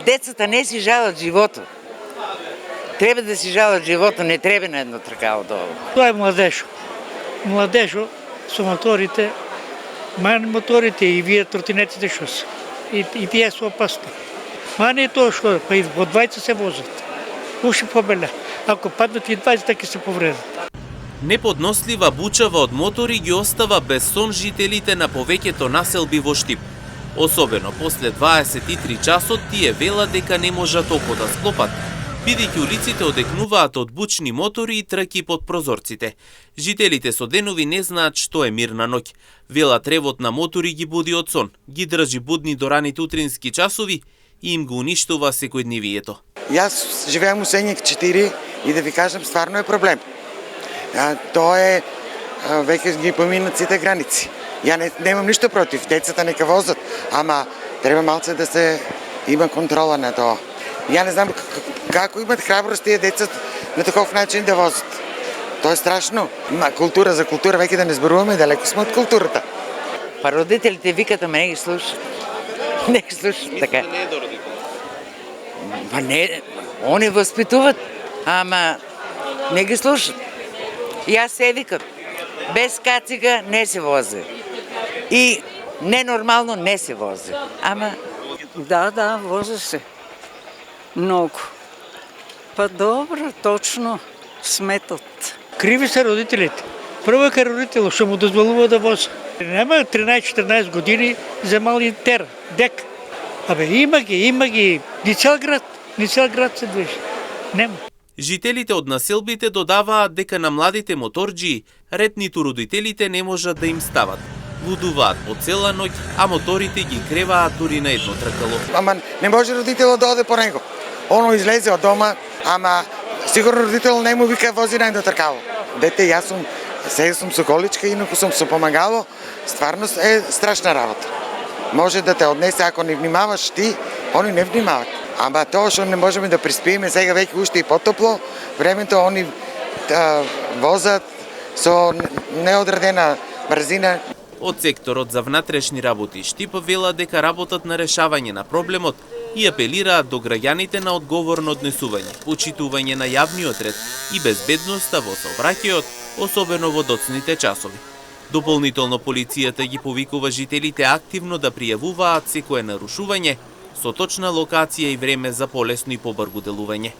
Децата не си жалат живото. Треба да си жалат живото, не треба на едно тркало долу. Тоа е младежо. Младежо со моторите, моторите и вие тротинетите што се. И тие се опасни. Не е тоа што, па и во двајца се возат. Уши побеля. Ако паднат и двајца, ќе се повредат. Неподнослива бучава од мотори ги остава без сон жителите на повеќето населби во Штип. Особено после 23 часот тие велат дека не можат око да склопат, бидејќи улиците одекнуваат од бучни мотори и трки под прозорците. Жителите со денови не знаат што е мирна ноќ. Велат ревот на мотори ги буди од сон, ги држи будни до раните утрински часови и им го уништува секојдневието. Јас живеам у Сењак 4 и да ви кажам, стварно е проблем. Тоа е, веќе ги поминат сите граници. Ја немам ништо против, децата нека возат, ама треба малце да се има контрола на тоа. Ја не знам како имат храброст тие деца на таков начин да возат. Тоа е страшно. Култура за култура веќе да не зборуваме, далеко сме од културата. Па родителите викат, ама не ги слушат. Не ги слушат така. Не е до родителите. Па не, они воспитуват, ама не ги слушат. Јас се викам, без кацига не се вози. И ненормално не се вози. Ама... Да, вози се. Многу. Па добро, точно сметот. Криви се родителите. Прво е родител што му дозволува да вози. Нема 13-14 години земал и тер, дек. Има ги. Ни цел град се движи. Нема. Жителите од населбите додаваат дека на младите моторџии ред ниту родителите не можат да им стават. Лудуваат по цела ноќ, а моторите ги креваат дури на едно тркало. Ама не може родителот да оде по него. Оно излезе од дома, ама сигурно родител не му вика вози на едно тркало. Дете, јас сум со количка, инаку сум со помагало, стварно е страшна работа. Може да те однесе, ако не внимаваш ти, они не внимават. Ама тоа што не можеме да приспиеме, сега веќе уште и потопло, времето они возат со неодредена брзина. Од секторот за внатрешни работи Штип вела дека работат на решавање на проблемот и апелираат до граѓаните на одговорно однесување, почитување на јавниот ред и безбедноста во сообраќајот, особено во доцните часови. Дополнително полицијата ги повикува жителите активно да пријавуваат секое нарушување со точна локација и време за полесно и побрзо делување.